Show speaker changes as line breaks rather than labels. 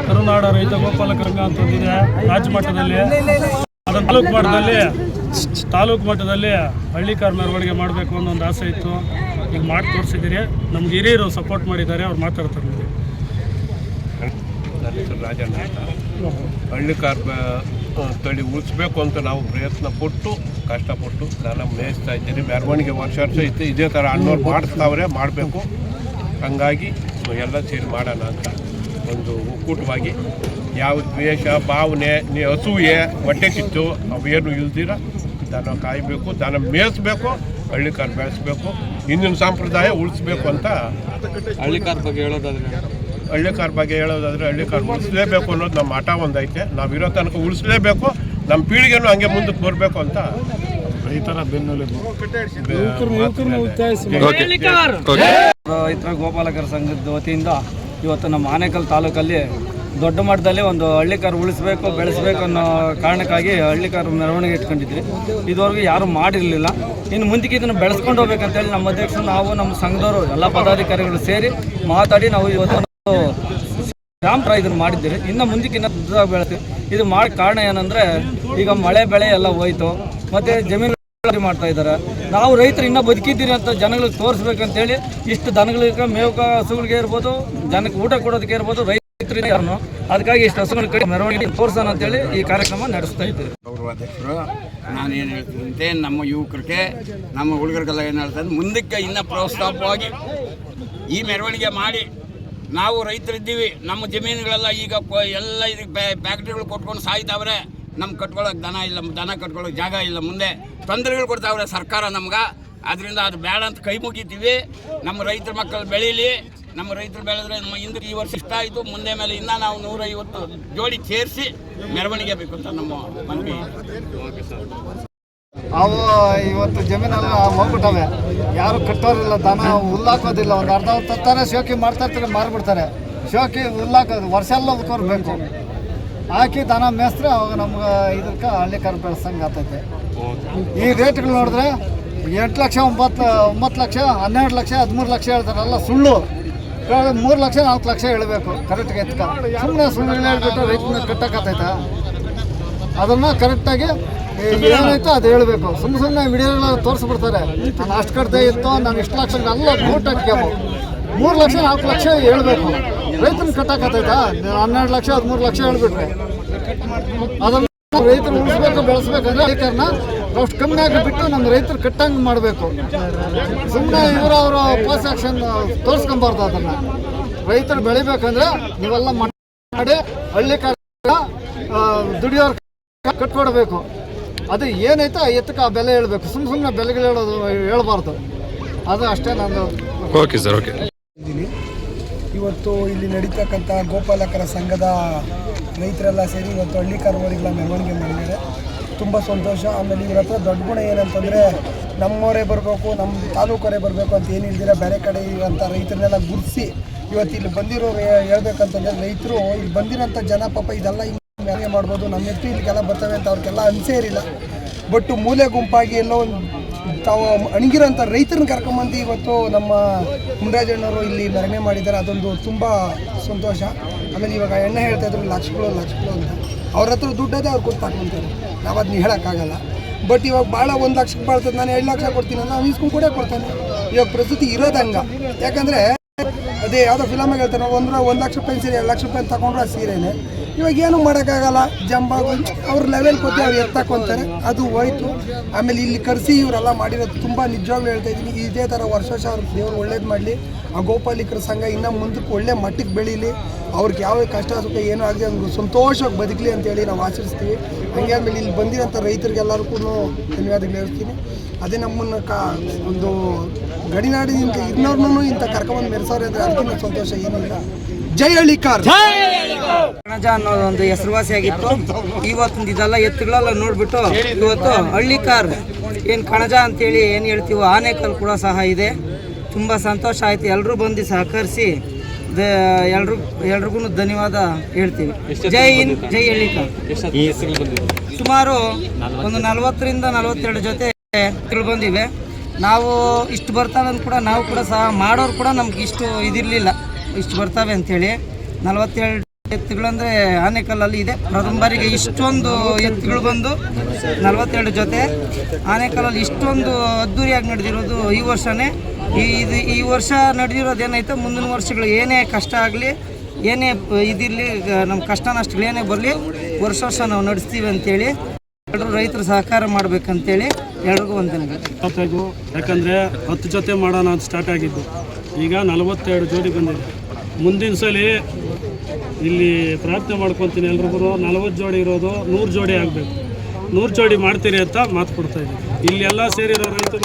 ಕರುನಾಡ ರೈತ ಗೋಪಾಲಕ ಸಂಘ ಅಂತಂದಿದೆ ರಾಜ್ಯ ಮಟ್ಟದಲ್ಲಿ, ಅದನ್ನು ತಾಲೂಕು ಮಟ್ಟದಲ್ಲಿ ಹಳ್ಳಿಕಾರ ಮೆರವಣಿಗೆ ಮಾಡಬೇಕು ಅನ್ನೋ ಒಂದು ಆಸೆ ಇತ್ತು. ಈಗ ಮಾಡಿ ತೋರಿಸಿದ್ದೀರಿ. ನಮ್ಗೆ ಹಿರಿಯರು ಸಪೋರ್ಟ್ ಮಾಡಿದ್ದಾರೆ, ಅವ್ರು ಮಾತಾಡ್ತಾರೆ.
ನನ್ನ ಹೆಸರು ರಾಜಣ್ಣ ಅಂತ. ಹಳ್ಳಿಕಾರ ತಳಿ ಉಳಿಸ್ಬೇಕು ಅಂತ ನಾವು ಪ್ರಯತ್ನ ಪಟ್ಟು ಕಷ್ಟಪಟ್ಟು ನಾನು ಮೇಯಿಸ್ತಾ ಇದ್ದೀನಿ. ಮೆರವಣಿಗೆ ವರ್ಷ ಇತ್ತು, ಇದೇ ಥರ ಅಣ್ಣವ್ರು ಮಾಡಿಸ್ತಾವ್ರೆ, ಮಾಡಬೇಕು. ಹಂಗಾಗಿ ಎಲ್ಲ ಸೇರಿ ಮಾಡೋಣ ಅಂತ ಒಂದು ಒಕ್ಕೂಟವಾಗಿ ಯಾವ ದ್ವೇಷ ಭಾವನೆ ಹಸುವೆ ಹೊಟ್ಟೆ ಕಿತ್ತು ಅವೇನು ಇಲ್ದಿರ ದನ ಕಾಯಬೇಕು, ದನ ಮೇಯಿಸ್ಬೇಕು, ಹಳ್ಳಿಕಾರ ಬೆಳೆಸ್ಬೇಕು, ಹಿಂದಿನ ಸಂಪ್ರದಾಯ ಉಳಿಸ್ಬೇಕು ಅಂತ.
ಹಳ್ಳಿಕಾರ ಬಗ್ಗೆ ಹೇಳೋದಾದರೆ ಹಳ್ಳಿಕಾರ ಉಳಿಸ್ಲೇಬೇಕು ಅನ್ನೋದು ನಮ್ಮ ಹಠ ಒಂದೈತೆ. ನಾವು ಇರೋ ತನಕ ಉಳಿಸ್ಲೇಬೇಕು, ನಮ್ಮ ಪೀಳಿಗೆನೂ ಹಂಗೆ ಮುಂದಕ್ಕೆ ಬರಬೇಕು ಅಂತ
ರೈತರ ಬೆನ್ನೆಲುಬು
ರೈತರ ಗೋಪಾಲಕರ ಸಂಘದ ವತಿಯಿಂದ ಇವತ್ತು ನಮ್ಮ ಆನೇಕಲ್ ತಾಲೂಕಲ್ಲಿ ದೊಡ್ಡ ಮಟ್ಟದಲ್ಲಿ ಒಂದು ಹಳ್ಳಿಕಾರ ಉಳಿಸಬೇಕು, ಬೆಳೆಸಬೇಕು ಅನ್ನೋ ಕಾರಣಕ್ಕಾಗಿ ಹಳ್ಳಿಕಾರ ಮೆರವಣಿಗೆ ಇಟ್ಕೊಂಡಿದ್ವಿ. ಇದುವರೆಗೂ ಯಾರೂ ಮಾಡಿರಲಿಲ್ಲ. ಇನ್ನು ಮುಂದಕ್ಕೆ ಇದನ್ನು ಬೆಳೆಸ್ಕೊಂಡು ಹೋಗ್ಬೇಕಂತೇಳಿ ನಮ್ಮ ಅಧ್ಯಕ್ಷರು, ನಾವು ನಮ್ಮ ಸಂಘದವರು ಎಲ್ಲ ಪದಾಧಿಕಾರಿಗಳು ಸೇರಿ ಮಾತಾಡಿ ನಾವು ಇವತ್ತು ಗ್ರಾಮ ಇದನ್ನು ಮಾಡಿದ್ದೀರಿ. ಇನ್ನು ಮುಂದಕ್ಕೆ ಇನ್ನೂ ಬೆಳೆಸ್ತೀವಿ. ಇದು ಮಾಡಿ ಕಾರಣ ಏನಂದರೆ, ಈಗ ಮಳೆ ಬೆಳೆ ಎಲ್ಲ ಹೋಯ್ತು, ಮತ್ತು ಜಮೀನು ಮಾಡ್ತಾ ಇದ್ದಾರೆ. ನಾವು ರೈತರು ಇನ್ನೂ ಬದುಕಿದ್ದೀರಿ ಅಂತ ಜನಗಳಿಗೆ ತೋರಿಸ್ಬೇಕಂತೇಳಿ ಇಷ್ಟು ದನಗಳಿಗೆ ಮೇವು ಹಸುಗಳಿಗೆ ಇರ್ಬೋದು, ಜನಕ್ಕೆ ಊಟ ಕೊಡೋದಕ್ಕೆ ಇರ್ಬೋದು, ರೈತರಿಗೆ ಯಾರನ್ನು ಅದಕ್ಕಾಗಿ ಇಷ್ಟು ಹಸುಗಳ ಕಡೆ ಮೆರವಣಿಗೆ ತೋರಿಸೋಣ ಅಂತೇಳಿ ಈ ಕಾರ್ಯಕ್ರಮ ನಡೆಸ್ತಾ ಇದ್ದೀವಿ.
ಗೌರವಾಧ್ಯಕ್ಷರು, ನಾನೇನು ಹೇಳ್ತೀನಂತೆ, ನಮ್ಮ ಯುವಕರಿಗೆ ನಮ್ಮ ಹುಡುಗರಿಗೆಲ್ಲ ಏನು ಹೇಳ್ತಾರೆ, ಮುಂದಕ್ಕೆ ಇನ್ನೂ ಪ್ರೋತ್ಸಾಹವಾಗಿ ಈ ಮೆರವಣಿಗೆ ಮಾಡಿ ನಾವು ರೈತರಿದ್ದೀವಿ. ನಮ್ಮ ಜಮೀನುಗಳೆಲ್ಲ ಈಗ ಎಲ್ಲ ಇದಕ್ಕೆ ಫ್ಯಾಕ್ಟ್ರಿಗಳು ಕೊಟ್ಕೊಂಡು ಸಾಯ್ತಾವ್ರೆ. ನಮ್ಗೆ ಕಟ್ಕೊಳ್ಳೋಕೆ ದನ ಇಲ್ಲ, ದನ ಕಟ್ಕೊಳ್ಳೋಕೆ ಜಾಗ ಇಲ್ಲ. ಮುಂದೆ ತೊಂದರೆಗಳು ಕೊಡ್ತಾವ್ರೆ ಸರ್ಕಾರ ನಮ್ಗೆ. ಅದರಿಂದ ಅದು ಬೇಡ ಅಂತ ಕೈ ಮುಗಿತೀವಿ. ನಮ್ಮ ರೈತರ ಮಕ್ಕಳು ಬೆಳೀಲಿ. ನಮ್ಮ ರೈತರು ಬೆಳೆದ್ರೆ ನಮ್ಮ ಹಿಂದೆ ಈ ವರ್ಷ ಇಷ್ಟ ಆಯಿತು, ಮುಂದೆ ಮೇಲೆ ಇನ್ನೂ ನಾವು 150 ಜೋಡಿ ಸೇರಿಸಿ ಮೆರವಣಿಗೆ ಬೇಕು ಅಂತ ನಮ್ಮ ಮನವಿ.
ಅವು ಇವತ್ತು ಜಮೀನೆಲ್ಲ ಹೋಗ್ಬಿಟ್ಟವೆ, ಯಾರು ಕಟ್ಟೋರಿಲ್ಲ, ದನ ಹುಲ್ಲಾಕೋದಿಲ್ಲ. ಒಂದು ಅರ್ಧ ತತ್ತಾರೆ, ಶೋಕಿ ಮಾಡ್ತಾ ಇರ್ತಾರೆ, ಮಾರ್ಬಿಡ್ತಾರೆ. ಶೋಕಿ ಹುಲ್ಲಾಕೋದು ವರ್ಷ ಎಲ್ಲ ಉಳ್ಕೊರ್ಬೇಕು. ಹಾಕಿ ದನ ಮೇಯಿಸ್ರೆ ಅವಾಗ ನಮ್ಗೆ ಇದಕ್ಕೆ ಹಳ್ಳಿಕಾರ ಬೆಳೆಸಂಗೆ ಆಗ್ತೈತೆ. ಈ ರೇಟ್ಗಳು ನೋಡಿದ್ರೆ 8 ಲಕ್ಷ 9 ಲಕ್ಷ 12 ಲಕ್ಷ 13 ಲಕ್ಷ ಹೇಳ್ತಾರಲ್ಲ, ಸುಳ್ಳು. 3 ಲಕ್ಷ 4 ಲಕ್ಷ ಹೇಳಬೇಕು ಕರೆಕ್ಟ್ಗೆ ಎತ್ಕ. ಸುಳ್ಳು ಹೇಳ್ಬಿಟ್ಟು ರೈತನ ಕಟ್ಟಕ್ಕಾಗ್ತೈತೆ. ಅದನ್ನು ಕರೆಕ್ಟಾಗಿ ಏನೈತೋ ಅದು ಹೇಳಬೇಕು. ಸುಮ್ಮನೆ ವಿಡಿಯೋಗಳು ತೋರಿಸ್ಬಿಡ್ತಾರೆ, ನಾನು ಅಷ್ಟು ಕಟ್ಟದೆ ಇತ್ತು, ನಾನು ಇಷ್ಟು ಲಕ್ಷ ಅಲ್ಲ. ಊಟಕ್ಕೆ 3 ಲಕ್ಷ 4 ಲಕ್ಷ ಹೇಳಬೇಕು. ರೈತನ ಕಟ್ಟಕ್ಕಾಗ್ತೈತಾ? 12 ಲಕ್ಷ 13 ಲಕ್ಷ ಹೇಳ್ಬಿಟ್ರೆ ಅದನ್ನು ರೈತರು ಉಳಿಸ್ಬೇಕು, ಬೆಳೆಸ್ಬೇಕಂದ್ರೆ ರೈತರನ್ನ ಅಷ್ಟು ಕಮ್ಮಿ ಆಗಿಬಿಟ್ಟು ನಮ್ಮ ರೈತರು ಕಟ್ಟಂಗೆ ಮಾಡಬೇಕು. ಸುಮ್ಮನೆ ಅವರ ಪೋಸ್ಟ್ ಆಕ್ಷನ್ ತೋರಿಸ್ಕೊಬಾರ್ದು. ಅದನ್ನು ರೈತರು ಬೆಳಿಬೇಕಂದ್ರೆ ನೀವೆಲ್ಲ ಮಾಡಿ ಹಳ್ಳಿಕಾರ ದುಡಿಯೋರು ಕಟ್ಕೊಡ್ಬೇಕು. ಅದು ಏನೈತೆ ಎತ್ತಕ್ಕೆ ಆ ಬೆಲೆ ಹೇಳ್ಬೇಕು. ಸುಮ್ಮನೆ ಬೆಲೆಗಳು ಹೇಳೋದು ಹೇಳ್ಬಾರ್ದು. ಅದು ಅಷ್ಟೇ ನಂದು.
Okay sir, okay.
ಇವತ್ತು ಇಲ್ಲಿ ನಡೀತಕ್ಕಂಥ ಗೋಪಾಲಕರ ಸಂಘದ ರೈತರೆಲ್ಲ ಸೇರಿ ಇವತ್ತು ಹಳ್ಳಿಕಾರವರಿಗೆಲ್ಲ ಮೆರವಣಿಗೆ ಮಾಡಿದ್ದಾರೆ. ತುಂಬ ಸಂತೋಷ. ಆಮೇಲೆ ಇವ್ರ ಹತ್ರ ದೊಡ್ಡ ಗುಣ ಏನಂತಂದರೆ, ನಮ್ಮವರೇ ಬರಬೇಕು, ನಮ್ಮ ತಾಲೂಕವರೇ ಬರಬೇಕು ಅಂತ ಏನಿಲ್ದಿರ ಬೇರೆ ಕಡೆ ಇರೋಂಥ ರೈತರನ್ನೆಲ್ಲ ಗುರುತಿಸಿ ಇವತ್ತು ಇಲ್ಲಿ ಬಂದಿರೋರು ಹೇಳ್ಬೇಕಂತಂದರೆ ರೈತರು ಇಲ್ಲಿ ಬಂದಿರೋಂಥ ಜನ ಪಾಪ ಇದೆಲ್ಲ ಹಿಂಗೆ ಮಾಡ್ಬೋದು, ನಮ್ಮ ಎತ್ತು ಇಲ್ಲಿಗೆಲ್ಲ ಬರ್ತವೆ ಅಂತ ಅವ್ರಿಗೆಲ್ಲ ಅನಿಸೇ ಬಟ್ ಮೂಲೆ ಗುಂಪಾಗಿ ಎಲ್ಲೋ ಒಂದು ತಾವು ಅಣಗಿರೋಂಥ ರೈತರನ್ನ ಕರ್ಕೊಂಬಂದು ಇವತ್ತು ನಮ್ಮ ಮುನ್ರಾಜಣ್ಣವರು ಇಲ್ಲಿ ಮೆರವಣಿಗೆ ಮಾಡಿದ್ದಾರೆ. ಅದೊಂದು ತುಂಬ ಸಂತೋಷ. ಆಮೇಲೆ ಇವಾಗ ಎಣ್ಣೆ ಹೇಳ್ತಾ ಇದ್ರು ಲಕ್ಷಗಳು ಅಂತ, ಅವ್ರ ಹತ್ರ ದುಡ್ಡದೇ ಅವ್ರು ಕೊಟ್ಟು ಹಾಕೊಂತಾರೆ, ನಾವು ಅದನ್ನ ಹೇಳೋಕ್ಕಾಗಲ್ಲ. ಬಟ್ ಇವಾಗ ಭಾಳ 1 ಲಕ್ಷಕ್ಕೆ ಬಾಳ್ತದೆ, ನಾನು 2 ಲಕ್ಷ ಕೊಡ್ತೀನಿ ಅಂದ್ರೆ ನಾವು ಈಸ್ಕೊಂಡು ಕೂಡ ಕೊಡ್ತಾನೆ. ಇವಾಗ ಪ್ರಸ್ತುತಿ ಇರೋದು ಹಂಗೆ. ಯಾಕಂದರೆ ಅದೇ ಯಾವುದೋ ಫಿಲಮಾಗಿ ಹೇಳ್ತಾರೆ, 1 ಲಕ್ಷ ರೂಪಾಯಿ ಸೀರೆ 2 ಲಕ್ಷ ರೂಪಾಯಿ ತಗೊಂಡ್ರೆ ಸೀರೆನೇ. ಇವಾಗ ಏನು ಮಾಡೋಕ್ಕಾಗಲ್ಲ, ಜಂಬಾಗು ಅವ್ರ ಲೆವೆಲ್ ಕೊಟ್ಟು ಅವ್ರು ಎತ್ತಾಕೊಂತಾರೆ, ಅದು ಹೋಯ್ತು. ಆಮೇಲೆ ಇಲ್ಲಿ ಕರೆಸಿ ಇವರೆಲ್ಲ ಮಾಡಿರೋದು ತುಂಬ ನಿಜವಾಗ್ಲೂ ಹೇಳ್ತಾ ಇದ್ದೀನಿ. ಇದೇ ಥರ ವರ್ಷ ಅವ್ರಿಗೆ ದೇವರು ಒಳ್ಳೇದು ಮಾಡಲಿ. ಆ ಗೋಪಾಲಿಕರ ಸಂಘ ಇನ್ನೂ ಮುಂದಕ್ಕೆ ಒಳ್ಳೆ ಮಟ್ಟಕ್ಕೆ ಬೆಳೀಲಿ. ಅವ್ರಿಗೆ ಯಾವ ಕಷ್ಟ ಸುಖ ಏನೂ ಆಗದೆ ಅವ್ರಿಗೆ ಸಂತೋಷವಾಗಿ ಬದುಕಲಿ ಅಂತೇಳಿ ನಾವು ಆಚರಿಸ್ತೀವಿ. ಹಂಗೆ ಆಮೇಲೆ ಇಲ್ಲಿ ಬಂದಿರೋಂಥ ರೈತರಿಗೆಲ್ಲರಿಗೂ ಧನ್ಯವಾದಗಳು ಹೇಳ್ತೀನಿ. ಅದೇ ನಮ್ಮನ್ನು ಒಂದು ಗಡಿನಾಡಿನಿಂದ ಇನ್ನೋರ್ನೂ ಇಂಥ ಕರ್ಕೊಂಬಂದು ಮೆರೆಸೋರೆ ಅಂದರೆ ಅದಕ್ಕಿಂತ ಸಂತೋಷ ಏನಿಲ್ಲ. ಜೈ ಹಳ್ಳಿಕಾರ್.
ಕಣಜ ಅನ್ನೋದೊಂದು ಹೆಸರುವಾಸಿಯಾಗಿತ್ತು. ಇವತ್ತು ಇದೆಲ್ಲ ಎತ್ತುಗಳೆಲ್ಲ ನೋಡ್ಬಿಟ್ಟು ಇವತ್ತು ಹಳ್ಳಿಕಾರ್ ಏನು ಕಣಜ ಅಂತೇಳಿ ಏನು ಹೇಳ್ತೀವೋ ಆನೆಕಲ್ ಕೂಡ ಸಹ ಇದೆ. ತುಂಬ ಸಂತೋಷ ಆಯಿತು. ಎಲ್ಲರೂ ಬಂದು ಸಹಕರಿಸಿ ಎಲ್ರಿಗೂ ಧನ್ಯವಾದ ಹೇಳ್ತೀವಿ. ಜೈ ಹಿಂದ್, ಜೈ ಹಳ್ಳಿಕಾರ್. ಸುಮಾರು ಒಂದು 40ರಿಂದ 42 ಜೊತೆ ಎತ್ತುಗಳು ಬಂದಿವೆ. ನಾವು ಇಷ್ಟು ಬರ್ತಾವೆ ಅಂತ ಕೂಡ ನಾವು ಕೂಡ ಸಹ ಮಾಡೋರು ಕೂಡ ನಮ್ಗೆ ಇಷ್ಟು ಇದಿರಲಿಲ್ಲ, ಇಷ್ಟು ಬರ್ತವೆ ಅಂಥೇಳಿ. 42 ಎತ್ತುಗಳಂದರೆ ಆನೆಕಲ್ಲಲ್ಲಿ ಇದೆ. ಪ್ರಥಮ ಬಾರಿಗೆ ಇಷ್ಟೊಂದು ಎತ್ತುಗಳು ಬಂದು 42 ಜೊತೆ ಆನೆಕಲ್ಲಲ್ಲಿ ಇಷ್ಟೊಂದು ಅದ್ದೂರಿಯಾಗಿ ನಡೆದಿರೋದು ಈ ವರ್ಷವೇ. ಈ ವರ್ಷ ನಡೆದಿರೋದು ಏನಾಯ್ತು, ಮುಂದಿನ ವರ್ಷಗಳು ಏನೇ ಕಷ್ಟ ಆಗಲಿ, ಏನೇ ಇದಿರಲಿ, ನಮ್ಮ ಕಷ್ಟ ನಷ್ಟಗಳು ಏನೇ ಬರಲಿ, ವರ್ಷ ನಾವು ನಡೆಸ್ತೀವಿ ಅಂತೇಳಿ ಎಲ್ಲರೂ ರೈತರು ಸಹಕಾರ ಮಾಡಬೇಕಂತೇಳಿ ಎಲ್ರಿಗೂ ವಂದನೆಗಳು.
ಯಾಕಂದರೆ 10 ಜೊತೆ ಮಾಡೋಣ ಅಂತ ಸ್ಟಾರ್ಟ್ ಆಗಿದ್ದು, ಈಗ 42 ಜೋಡಿ ಬಂದಿದೆ. ಮುಂದಿನ ಸಲ ಇಲ್ಲಿ ಪ್ರಾರ್ಥನೆ ಮಾಡ್ಕೊತೀನಿ, ಎಲ್ರಿಗೂ 40 ಜೋಡಿ ಇರೋದು 100 ಜೋಡಿ ಆಗಬೇಕು. 100 ಜೋಡಿ ಮಾಡ್ತೀರಿ ಅಂತ ಮಾತು ಕೊಡ್ತಾಯಿದ್ದೀವಿ. ಇಲ್ಲಿ ಎಲ್ಲ ಸೇರಿರೋ ರೈತರು